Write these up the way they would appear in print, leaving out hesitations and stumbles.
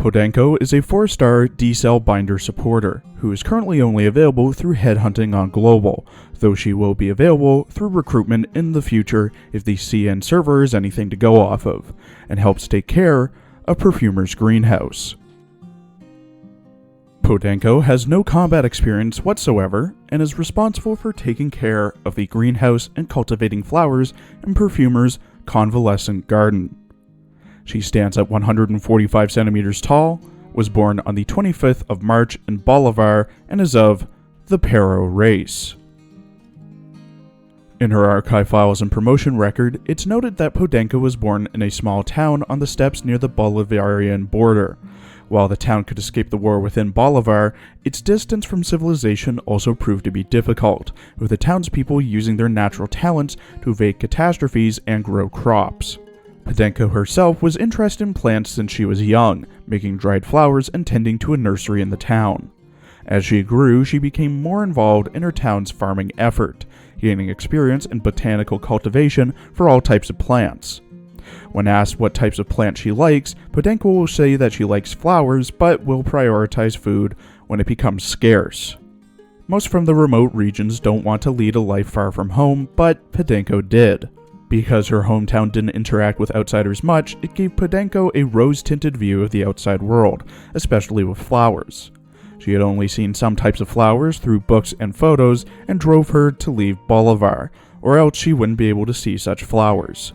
Podenco is a 4-star D-Cell binder supporter, who is currently only available through headhunting on Global, though she will be available through recruitment in the future if the CN server is anything to go off of, and helps take care of Perfumer's greenhouse. Podenco has no combat experience whatsoever, and is responsible for taking care of the greenhouse and cultivating flowers in Perfumer's convalescent garden. She stands at 145 centimeters tall, was born on the 25th of March in Bolivar, and is of the Pero race. In her archive files and promotion record, it's noted that Podenco was born in a small town on the steppes near the Bolivarian border. While the town could escape the war within Bolivar, its distance from civilization also proved to be difficult, with the townspeople using their natural talents to evade catastrophes and grow crops. Podenco herself was interested in plants since she was young, making dried flowers and tending to a nursery in the town. As she grew, she became more involved in her town's farming effort, gaining experience in botanical cultivation for all types of plants. When asked what types of plants she likes, Podenco will say that she likes flowers but will prioritize food when it becomes scarce. Most from the remote regions don't want to lead a life far from home, but Podenco did. Because her hometown didn't interact with outsiders much, it gave Podenco a rose-tinted view of the outside world, especially with flowers. She had only seen some types of flowers through books and photos, and drove her to leave Bolivar, or else she wouldn't be able to see such flowers.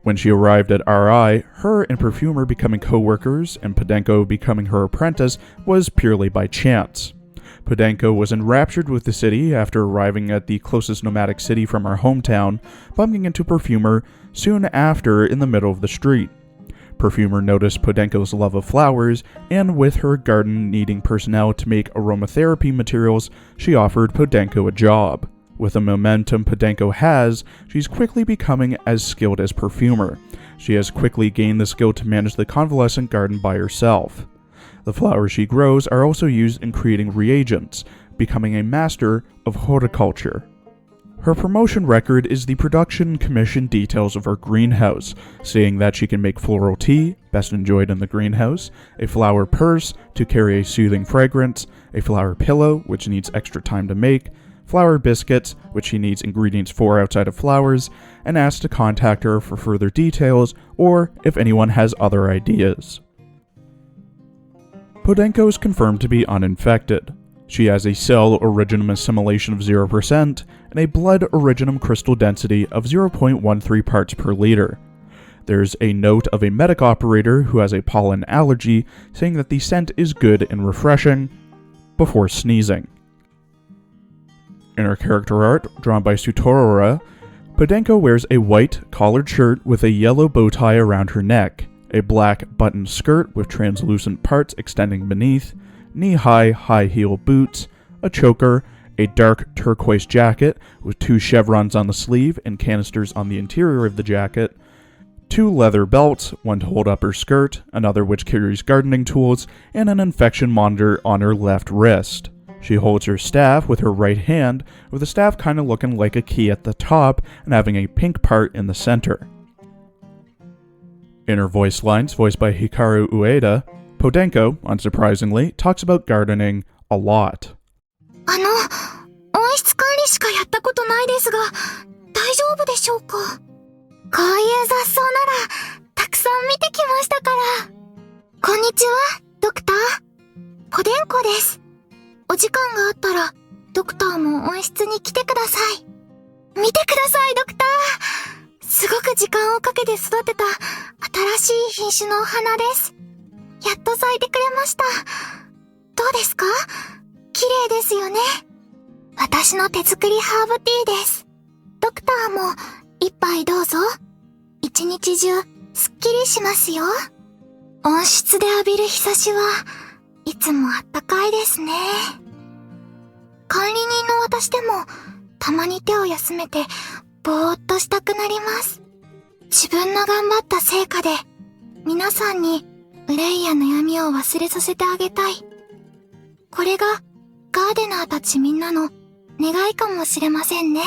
When she arrived at RI, her and Perfumer becoming co-workers and Podenco becoming her apprentice was purely by chance. Podenco was enraptured with the city after arriving at the closest nomadic city from her hometown, bumping into Perfumer soon after in the middle of the street. Perfumer noticed Podenco's love of flowers, and with her garden needing personnel to make aromatherapy materials, she offered Podenco a job. With the momentum Podenco has, she's quickly becoming as skilled as Perfumer. She has quickly gained the skill to manage the convalescent garden by herself. The flowers she grows are also used in creating reagents, becoming a master of horticulture. Her promotion record is the production commission details of her greenhouse, saying that she can make floral tea, best enjoyed in the greenhouse, a flower purse to carry a soothing fragrance, a flower pillow, which needs extra time to make, flower biscuits, which she needs ingredients for outside of flowers, and asks to contact her for further details or if anyone has other ideas. Podenco is confirmed to be uninfected. She has a cell originum assimilation of 0% and a blood originum crystal density of 0.13 parts per liter. There's a note of a medic operator who has a pollen allergy saying that the scent is good and refreshing before sneezing. In her character art, drawn by Sutorora, Podenco wears a white collared shirt with a yellow bow tie around her neck, a black buttoned skirt with translucent parts extending beneath, knee-high high-heel boots, a choker, a dark turquoise jacket with 2 chevrons on the sleeve and canisters on the interior of the jacket, 2 leather belts, one to hold up her skirt, another which carries gardening tools, and an infection monitor on her left wrist. She holds her staff with her right hand, with the staff kind of looking like a key at the top and having a pink part in the center. In her voice lines, voiced by Hikaru Ueda, Podenco, unsurprisingly, talks about gardening a lot. 温室管理しかやったことないですが、大丈夫でしょうか？こういう雑草なら、たくさん見てきましたから。こんにちは、ドクター。ポデンコです。お時間があったら、ドクターも温室に来てください。見てください、ドクター。すごく時間をかけて育てた新しい品種のお花です。やっと咲いてくれました。どうですか？綺麗ですよね。私の手作りハーブティーです。ドクターも一杯どうぞ。一日中すっきりしますよ。温室で浴びる日差しはいつもあったかいですね。管理人の私でもたまに手を休めてぼーっとしたくなります。自分の頑張った成果で皆さんに憂いや悩みを忘れさせてあげたい。これがガーデナーたちみんなの願いかもしれませんね。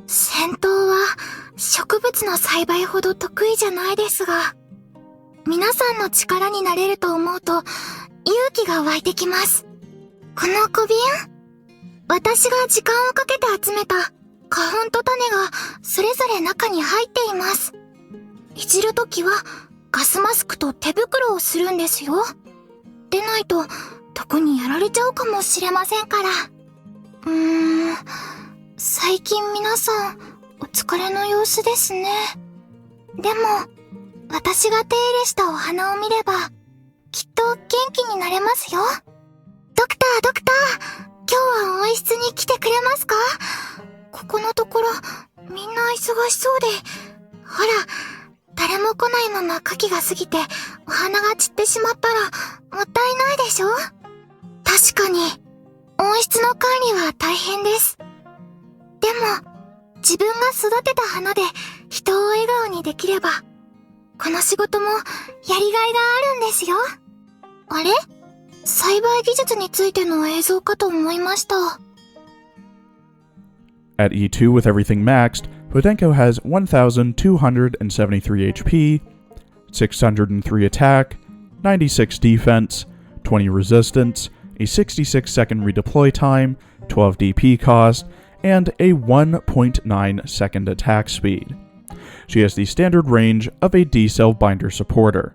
戦闘は植物の栽培ほど得意じゃないですが、皆さんの力になれると思うと勇気が湧いてきます。この小瓶、私が時間をかけて集めた花粉と種がそれぞれ中に入っています。いじるときはガスマスクと手袋をするんですよ。でないと毒にやられちゃうかもしれませんから。最近皆さんお疲れの様子ですね。でも私が手入れしたお花を見ればきっと元気になれますよ。ドクター、今日は温室に来てくれますか？ここのところみんな忙しそうで、ほら、誰も来ないまま夏季が過ぎてお花が散ってしまったらもったいないでしょ？確かに温室の管理は大変です。でも自分が育てた花で人を笑顔にできればこの仕事もやりがいがあるんですよ。あれ？栽培技術についての映像かと思いました。At E2 with everything maxed, Podenco has 1,273 HP, 603 attack, 96 defense, 20 resistance, a 66-second redeploy time, 12 DP cost, and a 1.9 second attack speed. She has the standard range of a D-cell binder supporter.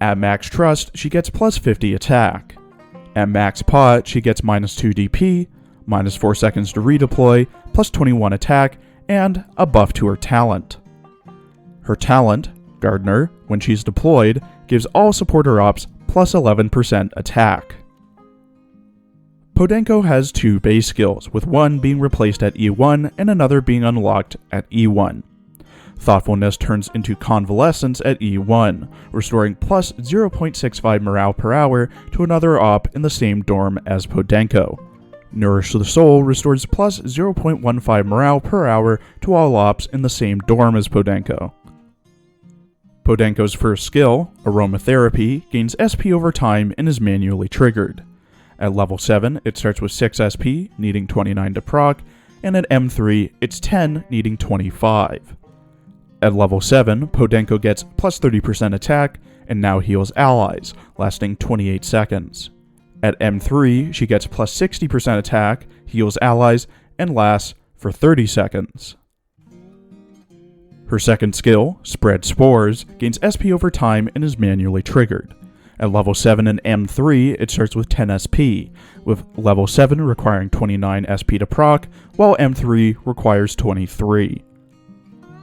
At max trust, she gets plus 50 attack. At max pot, she gets minus 2 DP, minus 4 seconds to redeploy, plus 21 attack, and a buff to her talent. Her talent, Gardener, when she's deployed, gives all supporter ops plus 11% attack. Podenco has two base skills, with one being replaced at E1 and another being unlocked at E1. Thoughtfulness turns into Convalescence at E1, restoring plus 0.65 morale per hour to another op in the same dorm as Podenco. Nourish the Soul restores plus 0.15 morale per hour to all ops in the same dorm as Podenco. Podenco's first skill, Aromatherapy, gains SP over time and is manually triggered. At level 7, it starts with 6 SP, needing 29 to proc, and at M3, it's 10, needing 25. At level 7, Podenco gets plus 30% attack, and now heals allies, lasting 28 seconds. At M3, she gets plus 60% attack, heals allies, and lasts for 30 seconds. Her second skill, Spread Spores, gains SP over time and is manually triggered. At level 7 and M3, it starts with 10 SP, with level 7 requiring 29 SP to proc, while M3 requires 23.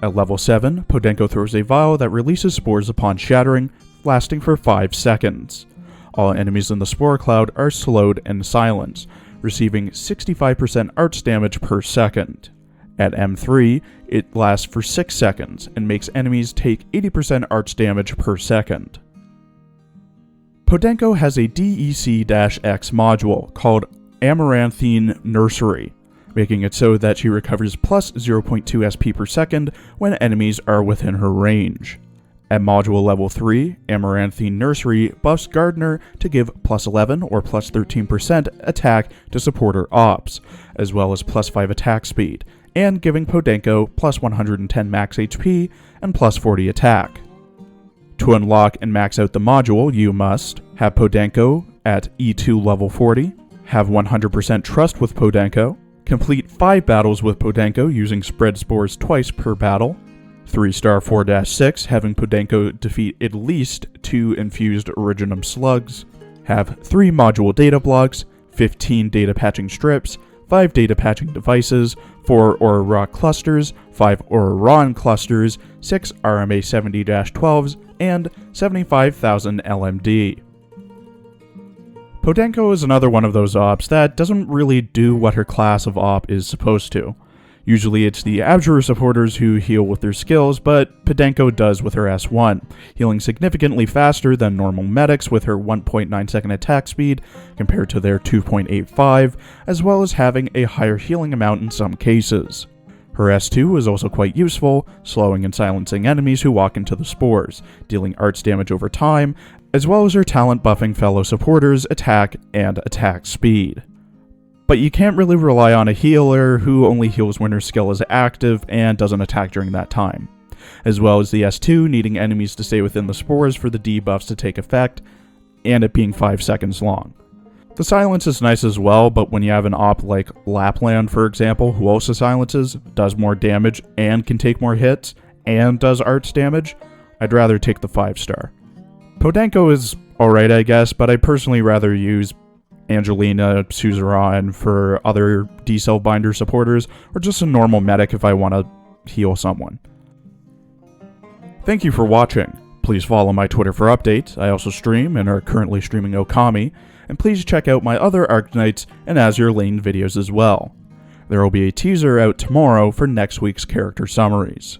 At level 7, Podenco throws a vial that releases spores upon shattering, lasting for 5 seconds. All enemies in the spore cloud are slowed and silenced, receiving 65% arts damage per second. At M3, it lasts for 6 seconds and makes enemies take 80% arts damage per second. Podenco has a DEC-X module called Amaranthine Nursery, making it so that she recovers plus 0.2 SP per second when enemies are within her range. At module level 3, Amaranthine Nursery buffs Gardener to give plus 11 or plus 13% attack to supporter ops, as well as plus 5 attack speed, and giving Podenco plus 110 max HP and plus 40 attack. To unlock and max out the module, you must have Podenco at E2 level 40, have 100% trust with Podenco, complete 5 battles with Podenco using Spread Spores twice per battle, 3-star 4-6 having Podenco defeat at least 2 infused Originum slugs, have 3 module data blocks, 15 data patching strips, 5 data patching devices, 4 Aura Rock clusters, 5 Aura Ron clusters, 6 RMA 70-12s, and 75,000 LMD. Podenco is another one of those ops that doesn't really do what her class of op is supposed to. Usually it's the Abjurer supporters who heal with their skills, but Podenco does with her S1, healing significantly faster than normal medics with her 1.9 second attack speed compared to their 2.85, as well as having a higher healing amount in some cases. Her S2 is also quite useful, slowing and silencing enemies who walk into the spores, dealing arts damage over time, as well as her talent buffing fellow supporters' attack and attack speed. But you can't really rely on a healer who only heals when her skill is active and doesn't attack during that time. as well as the S2 needing enemies to stay within the spores for the debuffs to take effect, and it being 5 seconds long. The silence is nice as well, but when you have an op like Lapland, for example, who also silences, does more damage, and can take more hits, and does arts damage, I'd rather take the 5-star. Podenco is alright, I guess, but I personally rather use Angelina, Suzerain for other D-Cell Binder supporters, or just a normal medic if I want to heal someone. Thank you for watching. Please follow my Twitter for updates. I also stream and are currently streaming Okami, and please check out my other Arknights and Azure Lane videos as well. There will be a teaser out tomorrow for next week's character summaries.